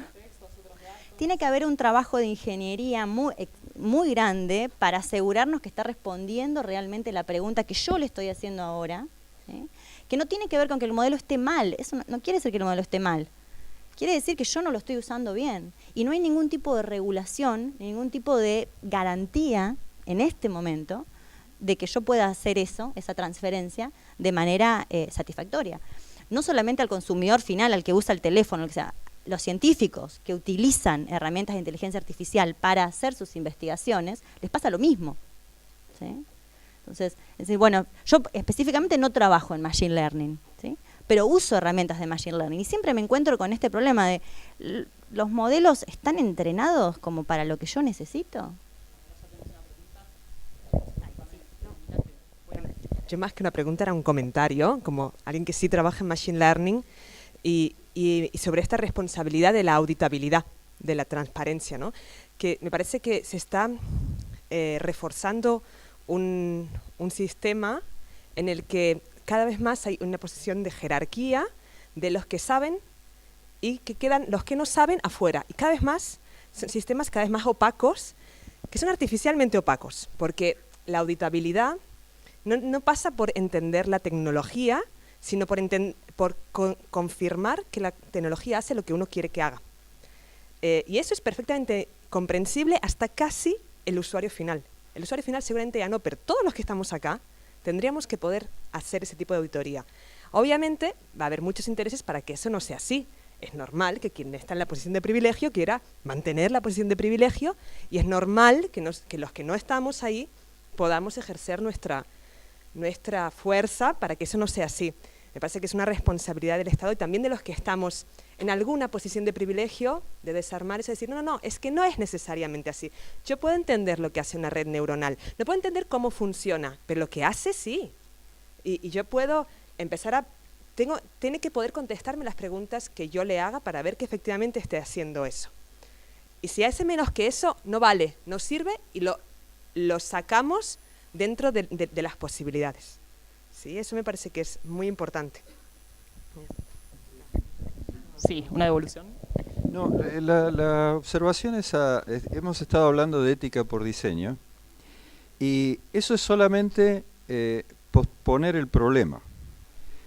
un trabajo de ingeniería muy grande para asegurarnos que está respondiendo realmente la pregunta que yo le estoy haciendo ahora, ¿sí? Que no tiene que ver con que el modelo esté mal. Eso no quiere decir que el modelo esté mal. Quiere decir que yo no lo estoy usando bien. Y no hay ningún tipo de regulación, ningún tipo de garantía en este momento de que yo pueda hacer esa transferencia, de manera satisfactoria. No solamente al consumidor final, al que usa el teléfono, o sea, los científicos que utilizan herramientas de inteligencia artificial para hacer sus investigaciones, les pasa lo mismo, ¿sí? Entonces, es decir, bueno, yo específicamente no trabajo en Machine Learning, ¿sí? Pero uso herramientas de Machine Learning y siempre me encuentro con este problema de, ¿los modelos están entrenados como para lo que yo necesito? Yo más que una pregunta era un comentario, como alguien que sí trabaja en Machine Learning y sobre esta responsabilidad de la auditabilidad, de la transparencia, ¿no? Que me parece que se está reforzando un sistema en el que cada vez más hay una posición de jerarquía de los que saben y que quedan los que no saben afuera. Y cada vez más son sistemas cada vez más opacos, que son artificialmente opacos, porque la auditabilidad no pasa por entender la tecnología, sino por confirmar que la tecnología hace lo que uno quiere que haga. Y eso es perfectamente comprensible hasta casi el usuario final. El usuario final seguramente ya no, pero todos los que estamos acá tendríamos que poder hacer ese tipo de auditoría. Obviamente va a haber muchos intereses para que eso no sea así. es normal que quien está en la posición de privilegio quiera mantener la posición de privilegio, y es normal que los que no estamos ahí podamos ejercer nuestra fuerza para que eso no sea así. Me parece que es una responsabilidad del Estado y también de los que estamos en alguna posición de privilegio, de desarmar eso y decir, no, es que no es necesariamente así. Yo puedo entender lo que hace una red neuronal, no puedo entender cómo funciona, pero lo que hace sí. Y yo puedo empezar a... Tiene que poder contestarme las preguntas que yo le haga para ver que efectivamente esté haciendo eso. Y si hace menos que eso, no vale, no sirve y lo sacamos dentro de las posibilidades. Sí, eso me parece que es muy importante. Sí, una devolución. No, la observación es hemos estado hablando de ética por diseño, y eso es solamente posponer el problema.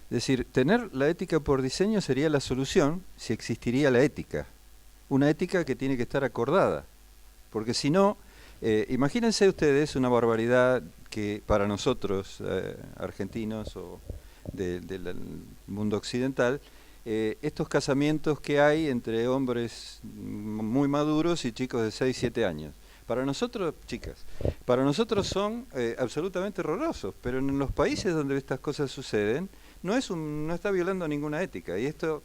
Es decir, tener la ética por diseño sería la solución si existiría la ética. Una ética que tiene que estar acordada. Porque si no, imagínense ustedes una barbaridad que para nosotros, argentinos o del mundo occidental, estos casamientos que hay entre hombres muy maduros y chicos de 6, 7 años. Para nosotros, chicas, para nosotros son absolutamente horrorosos, pero en los países donde estas cosas suceden, no está violando ninguna ética, y esto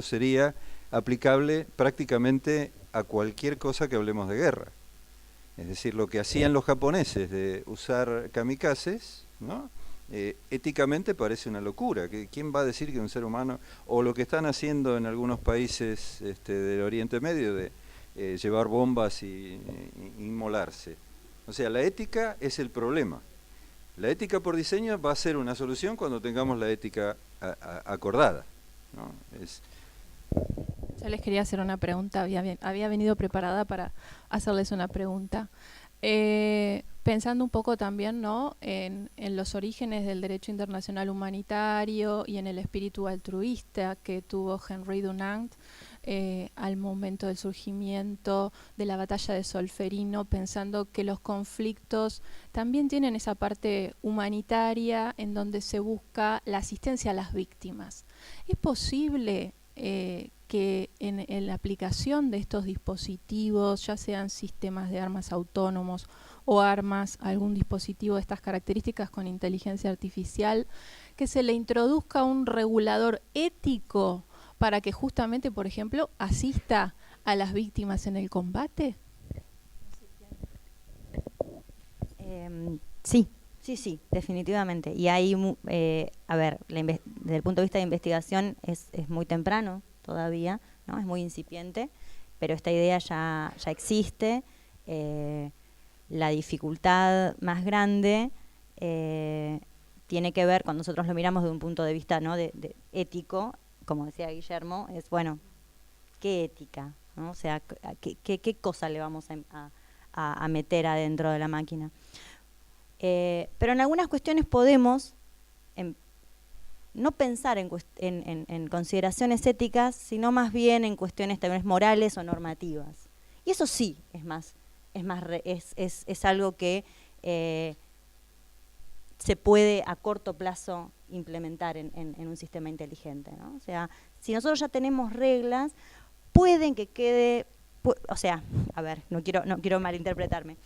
sería aplicable prácticamente a cualquier cosa que hablemos de guerra. Es decir, lo que hacían los japoneses de usar kamikazes, ¿no? Éticamente parece una locura. ¿Quién va a decir que un ser humano, o lo que están haciendo en algunos países del Oriente Medio, de llevar bombas y inmolarse? O sea, la ética es el problema. La ética por diseño va a ser una solución cuando tengamos la ética acordada, ¿no? Yo les quería hacer una pregunta, había venido preparada para hacerles una pregunta. Pensando un poco también, ¿no?, en los orígenes del derecho internacional humanitario y en el espíritu altruista que tuvo Henri Dunant al momento del surgimiento de la batalla de Solferino, pensando que los conflictos también tienen esa parte humanitaria en donde se busca la asistencia a las víctimas. ¿Es posible que en la aplicación de estos dispositivos, ya sean sistemas de armas autónomos o algún dispositivo de estas características con inteligencia artificial, que se le introduzca un regulador ético para que justamente, por ejemplo, asista a las víctimas en el combate? Sí, definitivamente. Y hay, a ver, desde el punto de vista de investigación es muy temprano todavía, ¿no? Es muy incipiente, pero esta idea ya existe. La dificultad más grande tiene que ver, cuando nosotros lo miramos de un punto de vista, ¿no?, de ético, como decía Guillermo, es, bueno, ¿qué ética? ¿No? O sea, ¿qué cosa le vamos a meter adentro de la máquina? Pero en algunas cuestiones podemos no pensar en consideraciones éticas, sino más bien en cuestiones también morales o normativas. Y eso sí es algo que se puede a corto plazo implementar en un sistema inteligente, ¿no? O sea, si nosotros ya tenemos reglas, pueden que quede, o sea, a ver, no quiero malinterpretarme.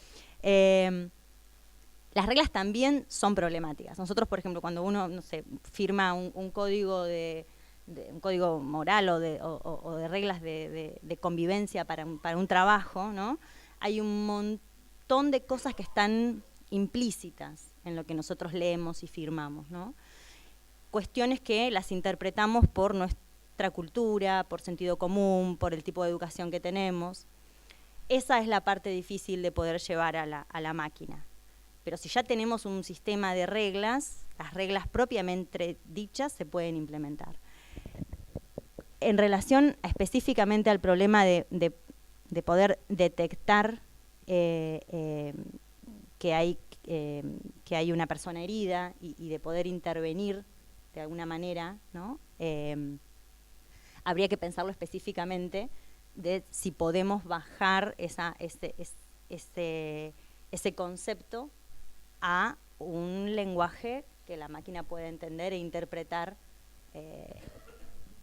Las reglas también son problemáticas. Nosotros, por ejemplo, cuando uno, no sé, firma un código un código moral o de reglas de convivencia para un trabajo, ¿no?, hay un montón de cosas que están implícitas en lo que nosotros leemos y firmamos, ¿no? Cuestiones que las interpretamos por nuestra cultura, por sentido común, por el tipo de educación que tenemos. Esa es la parte difícil de poder llevar a la máquina. Pero si ya tenemos un sistema de reglas, las reglas propiamente dichas se pueden implementar. En relación específicamente al problema de poder detectar que hay una persona herida y de poder intervenir de alguna manera, ¿no?, habría que pensarlo específicamente de si podemos bajar ese concepto a un lenguaje que la máquina pueda entender e interpretar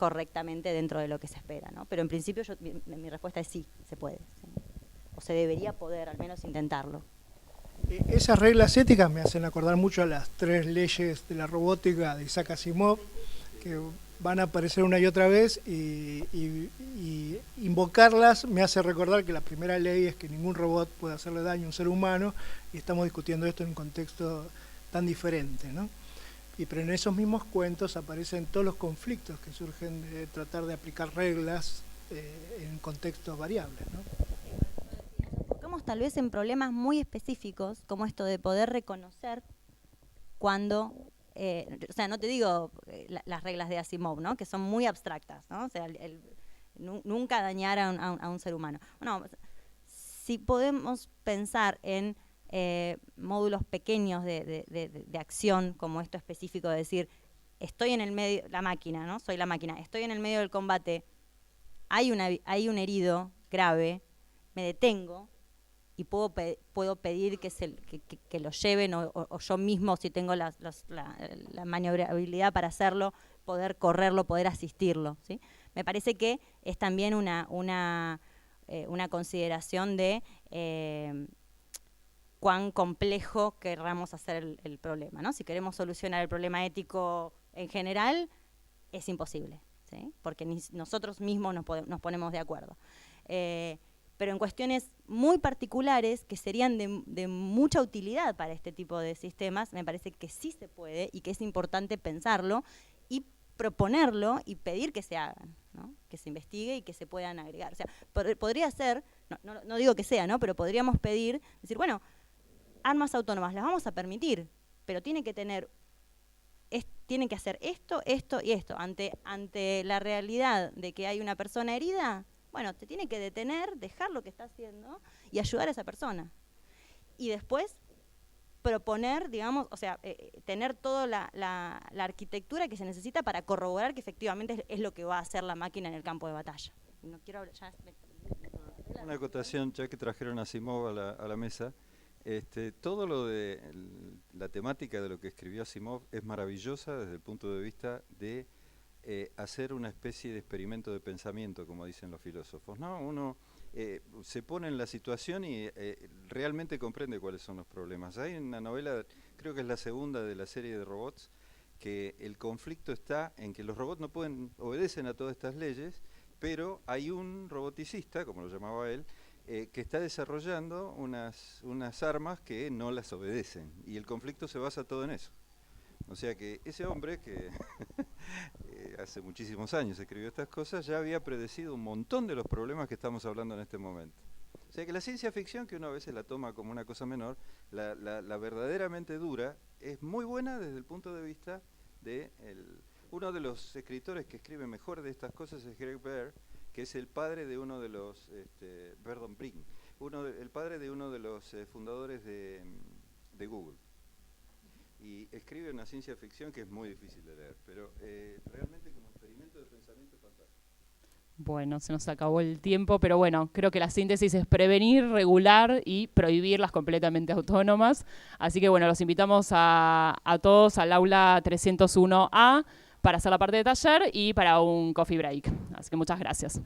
correctamente dentro de lo que se espera, ¿no? Pero en principio mi respuesta es sí, se puede. ¿Sí? O se debería poder, al menos intentarlo. Esas reglas éticas me hacen acordar mucho a las 3 leyes de la robótica de Isaac Asimov, que van a aparecer una y otra vez, y invocarlas me hace recordar que la primera ley es que ningún robot puede hacerle daño a un ser humano, y estamos discutiendo esto en un contexto tan diferente, ¿no? Pero en esos mismos cuentos aparecen todos los conflictos que surgen de tratar de aplicar reglas en contextos variables, ¿no? Enfocamos tal vez en problemas muy específicos, como esto de poder reconocer cuando, o sea, no te digo las reglas de Asimov, ¿no? Que son muy abstractas, ¿no? O sea, nunca dañar a un ser humano. Bueno, si podemos pensar en módulos pequeños de acción, como esto específico de decir, estoy en el medio, la máquina, ¿no? Soy la máquina, estoy en el medio del combate, hay un herido grave, me detengo y puedo pedir que lo lleven, o yo mismo, si tengo la maniobrabilidad para hacerlo, poder correrlo, poder asistirlo, ¿sí? Me parece que es también una consideración de cuán complejo querramos hacer el problema, ¿no? Si queremos solucionar el problema ético en general, es imposible, ¿sí? Porque nosotros mismos nos ponemos de acuerdo. Pero en cuestiones muy particulares, que serían de mucha utilidad para este tipo de sistemas, me parece que sí se puede y que es importante pensarlo y proponerlo y pedir que se hagan, ¿no? Que se investigue y que se puedan agregar. O sea, podría ser, no digo que sea, ¿no? Pero podríamos pedir, decir, bueno, armas autónomas las vamos a permitir, pero tienen que hacer esto, esto y esto. Ante la realidad de que hay una persona herida, bueno, te tiene que detener, dejar lo que está haciendo y ayudar a esa persona. Y después proponer, digamos, o sea, tener toda la arquitectura que se necesita para corroborar que efectivamente es lo que va a hacer la máquina en el campo de batalla. No quiero hablar ya. Una acotación, ya que trajeron a Asimov a la mesa. Todo lo de la temática de lo que escribió Asimov es maravillosa desde el punto de vista de hacer una especie de experimento de pensamiento, como dicen los filósofos, ¿no? Uno se pone en la situación y realmente comprende cuáles son los problemas. Hay una novela, creo que es la segunda de la serie de robots, que el conflicto está en que los robots no obedecen a todas estas leyes, pero hay un roboticista, como lo llamaba él, que está desarrollando unas armas que no las obedecen, y el conflicto se basa todo en eso. O sea que ese hombre, que hace muchísimos años escribió estas cosas, ya había predecido un montón de los problemas que estamos hablando en este momento. O sea que la ciencia ficción, que uno a veces la toma como una cosa menor, la verdaderamente dura, es muy buena desde el punto de vista de uno de los escritores que escribe mejor de estas cosas es Greg Bear, que es el padre de uno de los, Bernard Brin, el padre de uno de los fundadores de Google. Y escribe una ciencia ficción que es muy difícil de leer, pero realmente como experimento de pensamiento es fantástico. Bueno, se nos acabó el tiempo, pero bueno, creo que la síntesis es prevenir, regular y prohibirlas completamente autónomas. Así que bueno, los invitamos a todos al aula 301A para hacer la parte de taller y para un coffee break. Así que muchas gracias.